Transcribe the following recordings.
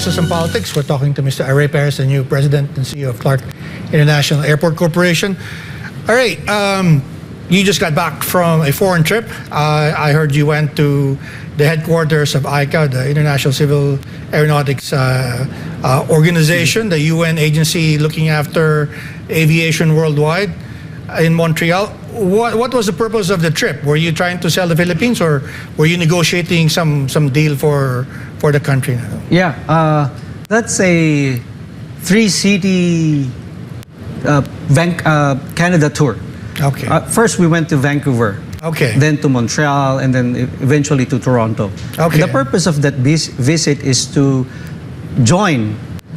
Business and Politics. We're talking to Mr. Arrey Pereza, the new President and CEO of Clark International Airport Corporation. Arrey, you just got back from a foreign trip. I heard you went to the headquarters of ICAO, the International Civil Aeronautics Organization, the UN agency looking after aviation worldwide, in Montreal. What was the purpose of the trip? Were you trying to sell the Philippines, or were you negotiating some deal for the country? Yeah, that's a 3-city Canada tour. Okay. First, we went to Vancouver. Okay. Then to Montreal, and then eventually to Toronto. Okay. And the purpose of that visit is to join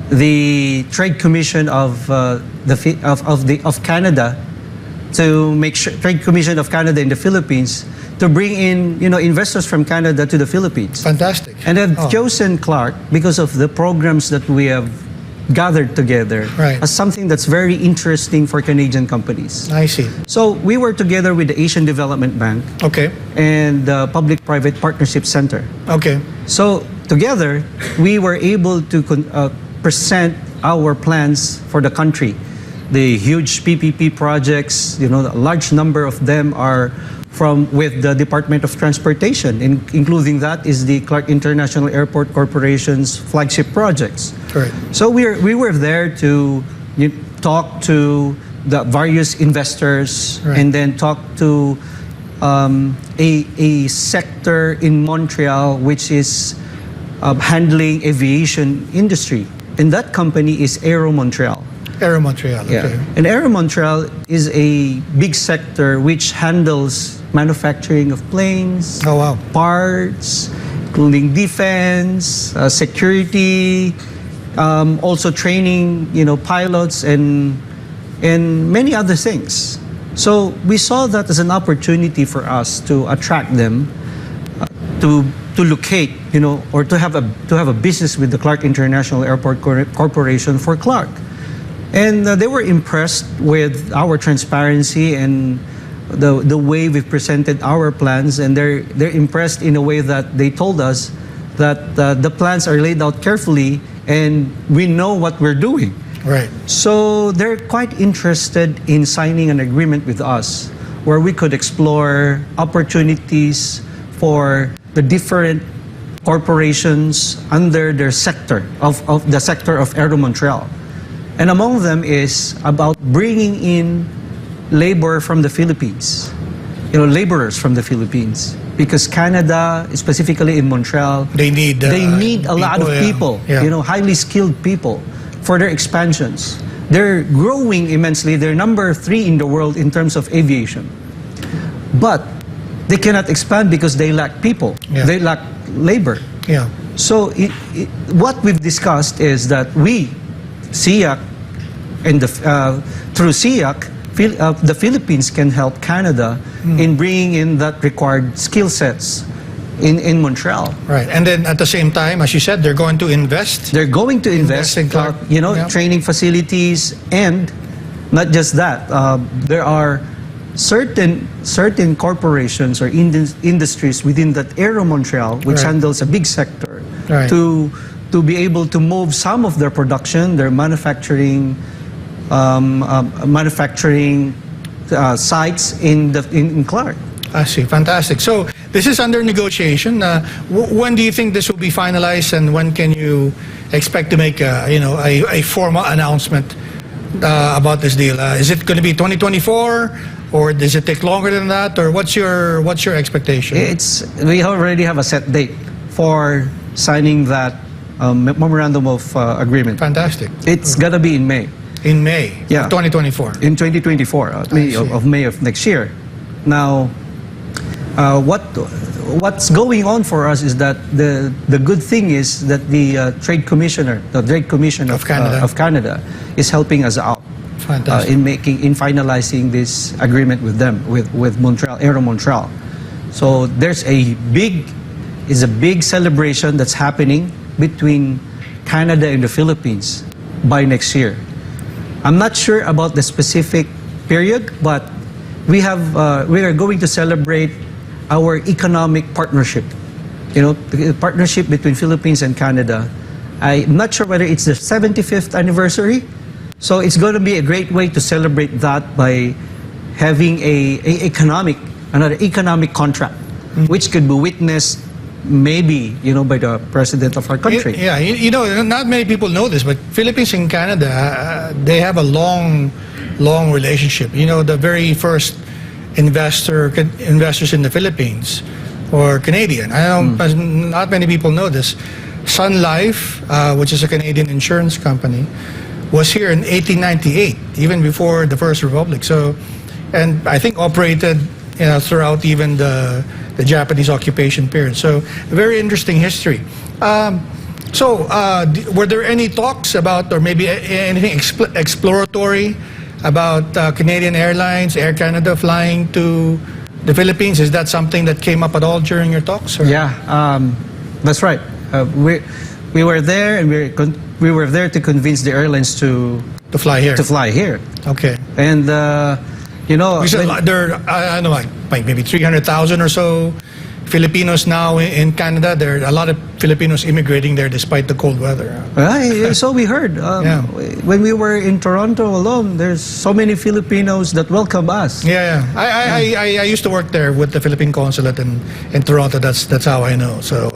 the Trade Commission of Canada, to make sure Trade Commission of Canada in the Philippines, to bring in investors from Canada to the Philippines. Fantastic. And they've chosen Clark because of the programs that we have gathered together as something that's very interesting for Canadian companies. I see. So we were together with the Asian Development Bank, and the Public-Private Partnership Center. Okay. So together we were able to present our plans for the country. The huge PPP projects, a large number of them are with the Department of Transportation, including that is the Clark International Airport Corporation's flagship projects. Correct. So we were there to talk to the various investors, and then talk to a sector in Montreal which is handling aviation industry, and that company is Aero Montreal. Arrey Montreal, okay. Yeah. And Arrey Montreal is a big sector which handles manufacturing of planes, parts, including defense, security, also training, pilots and many other things. So we saw that as an opportunity for us to attract them, to locate, or to have a business with the Clark International Airport Corporation for Clark. And they were impressed with our transparency and the way we've presented our plans, and they're impressed in a way that they told us that the plans are laid out carefully and we know what we're doing. Right. So they're quite interested in signing an agreement with us where we could explore opportunities for the different corporations under their sector of the sector of Aero Montreal. And among them is about bringing in labor from the Philippines, laborers from the Philippines, because Canada, specifically in Montreal, they need a lot of people, highly skilled people for their expansions. They're growing immensely. They're number 3 in the world in terms of aviation, but they cannot expand because they lack people. They lack labor. So what we've discussed is that we, CIAC, and through CIAC, the Philippines can help Canada in bringing in that required skill sets in Montreal. Right, and then at the same time, as you said, they're going to invest. They're going to invest in Clark, training facilities, and not just that. There are certain corporations or industries within that Aero Montreal, which handles a big sector, to be able to move some of their production, their manufacturing sites in Clark. I see, fantastic. So this is under negotiation. When do you think this will be finalized, and when can you expect to make a formal announcement about this deal? Is it going to be 2024, or does it take longer than that, or what's your expectation? We already have a set date for signing that memorandum of agreement. Fantastic. It's gonna be in May. In May, 2024. In 2024, May of next year. Now, what's going on for us is that the good thing is that the Trade Commission of Canada is helping us out in finalizing this agreement with them, with Montreal, Aero Montreal. So there's a big celebration that's happening between Canada and the Philippines by next year. I'm not sure about the specific period, but we are going to celebrate our economic partnership. The partnership between Philippines and Canada I'm not sure whether it's the 75th anniversary. So it's going to be a great way to celebrate that by having another economic contract, which could be witnessed maybe, by the president of our country. Yeah, not many people know this, but Philippines and Canada, they have a long relationship. The very first investors in the Philippines or Canadian. I don't not many people know this. Sun Life, which is a Canadian insurance company, was here in 1898, even before the First Republic. So, and I think operated throughout even the Japanese occupation period. So, a very interesting history. Were there any talks about, or maybe anything exploratory about Canadian Airlines, Air Canada flying to the Philippines? Is that something that came up at all during your talks? Or? Yeah, that's right. We were there, and we were there to convince the airlines to fly here. To fly here. Okay. And you said there are, I don't know, like maybe 300,000 or so Filipinos now in Canada. There are a lot of Filipinos immigrating there despite the cold weather. So we heard. When we were in Toronto alone, there's so many Filipinos that welcome us. Yeah. I used to work there with the Philippine consulate in Toronto. That's how I know. So,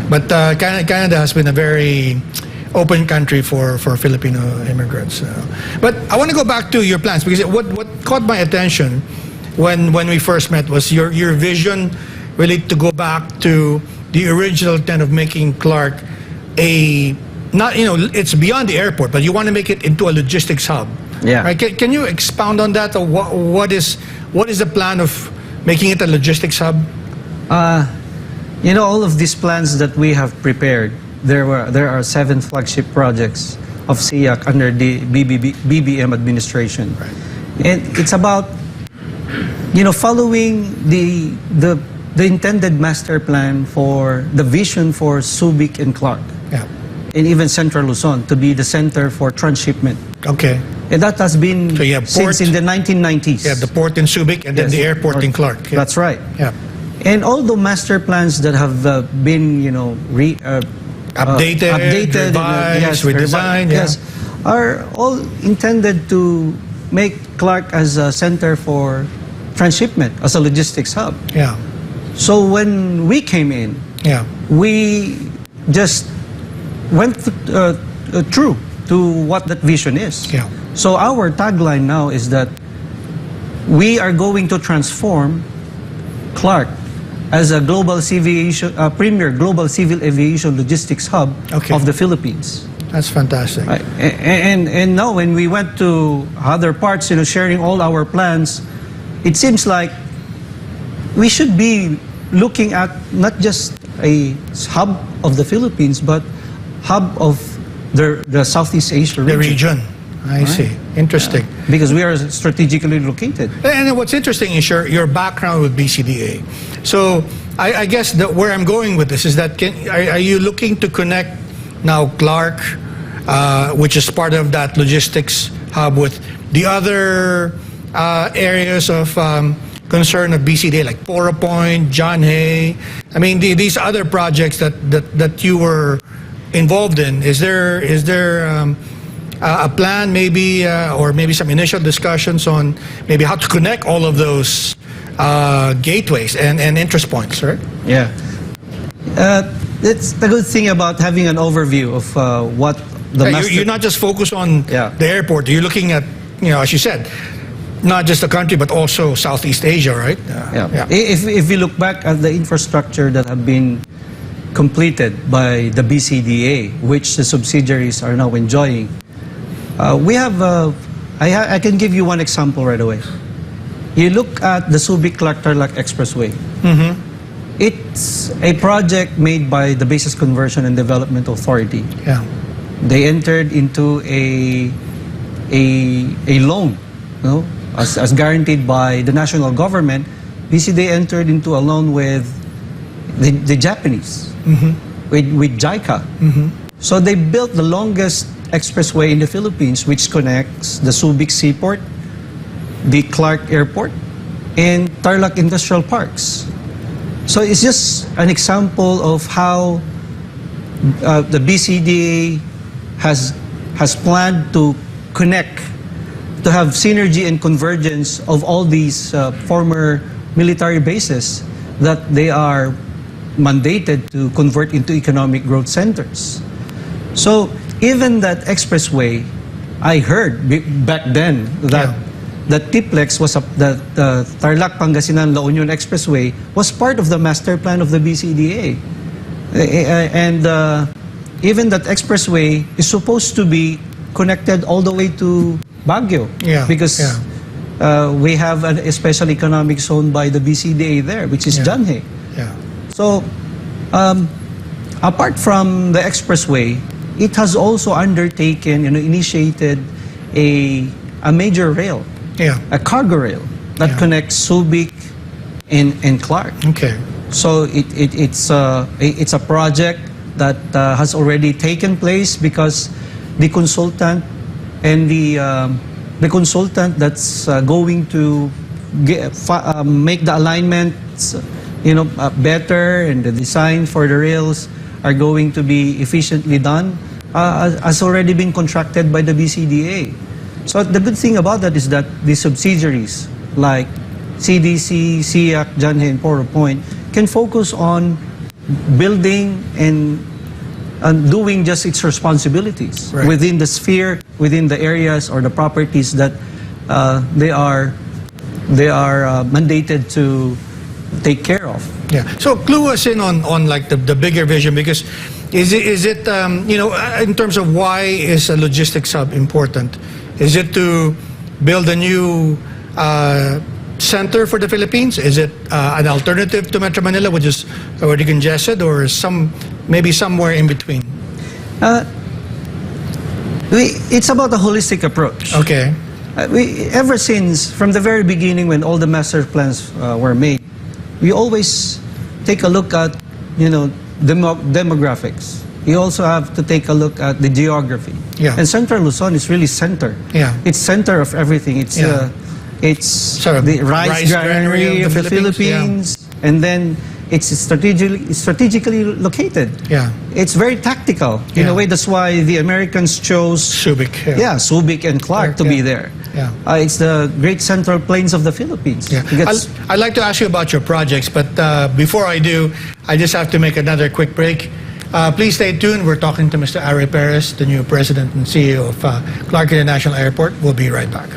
but Canada has been a very open country for Filipino immigrants. But I want to go back to your plans, because what caught my attention when we first met was your vision, really, to go back to the original intent of making Clark it's beyond the airport, but you want to make it into a logistics hub. Yeah. Right? Can you expound on that? Or what is the plan of making it a logistics hub? All of these plans that we have prepared, there are 7 flagship projects of CIAC under the BBM administration. Right. And it's about following the intended master plan for the vision for Subic and Clark. Yeah. And even Central Luzon to be the center for transshipment. Okay. And that has been So you have since in the 1990s. Yeah, the port in Subic and then the airport in Clark. Yeah. That's right. Yeah. And all the master plans that have been, updated, revised, redesigned, yes, are all intended to make Clark as a center for transshipment, as a logistics hub. Yeah. So when we came in, we just went true to what that vision is. Yeah. So our tagline now is that we are going to transform Clark as a premier global civil aviation logistics hub of the Philippines. That's fantastic. Right. And now when we went to other parts, sharing all our plans, it seems like we should be looking at not just a hub of the Philippines, but hub of the Southeast Asia region. The region. I see. Interesting. Yeah. Because we are strategically located. And what's interesting is your background with BCDA. So I guess where I'm going with this is that are you looking to connect now Clark, which is part of that logistics hub, with the other areas of concern of BCDA, like Poro Point, John Hay? I mean, these other projects that you were involved in. Is there a plan, maybe, or maybe some initial discussions on maybe how to connect all of those gateways and interest points, right? Yeah. It's the good thing about having an overview of what the you're not just focused on the airport. You're looking at, as you said, not just the country, but also Southeast Asia, right? If you look back at the infrastructure that have been completed by the BCDA, which the subsidiaries are now enjoying, we have, I can give you one example right away. You look at the Subic-Clark-Tarlac Expressway. Mm-hmm. It's a project made by the Basis Conversion and Development Authority. Yeah. They entered into a loan, as guaranteed by the national government. BCDA entered into a loan with the Japanese, with JICA. Mm-hmm. So they built the longest expressway in the Philippines, which connects the Subic Seaport, the Clark Airport, and Tarlac Industrial Parks. So it's just an example of how the BCDA has planned to connect, to have synergy and convergence of all these former military bases that they are mandated to convert into economic growth centers. So even that expressway, I heard back then that the TIPLEX was the Tarlac Pangasinan La Union Expressway was part of the master plan of the BCDA, and even that expressway is supposed to be connected all the way to Baguio, because we have a special economic zone by the BCDA there, which is Dante. So apart from the expressway, it has also undertaken, initiated a major rail, a cargo rail that connects Subic and Clark. Okay. So it's a project that has already taken place because the consultant and the consultant that's going to make the alignments, better, and the design for the rails are going to be efficiently done, has already been contracted by the BCDA. So the good thing about that is that the subsidiaries like CDC, CIAC, Janhe, and Poro Point can focus on building and doing just its responsibilities within the sphere, within the areas or the properties that they are mandated to take care of. So clue us in on like the bigger vision, because is it in terms of why is a logistics hub important? Is it to build a new center for the Philippines? Is it an alternative to Metro Manila, which is already congested, or maybe somewhere in between? It's about a holistic approach. Okay. Ever since, from the very beginning when all the master plans were made, we always take a look at, demographics. You also have to take a look at the geography. And Central Luzon is really center. It's center of everything. It's sort of the rice granary of the Philippines, and then it's strategically located. It's very tactical in a way. That's why the Americans chose Subic. Subic and Clark to be there. It's the great central plains of the Philippines. I'd like to ask you about your projects, but before I do, I just have to make another quick break. Please stay tuned. We're talking to Mr. Arrey Pereza, the new president and CEO of Clark International Airport. We'll be right back.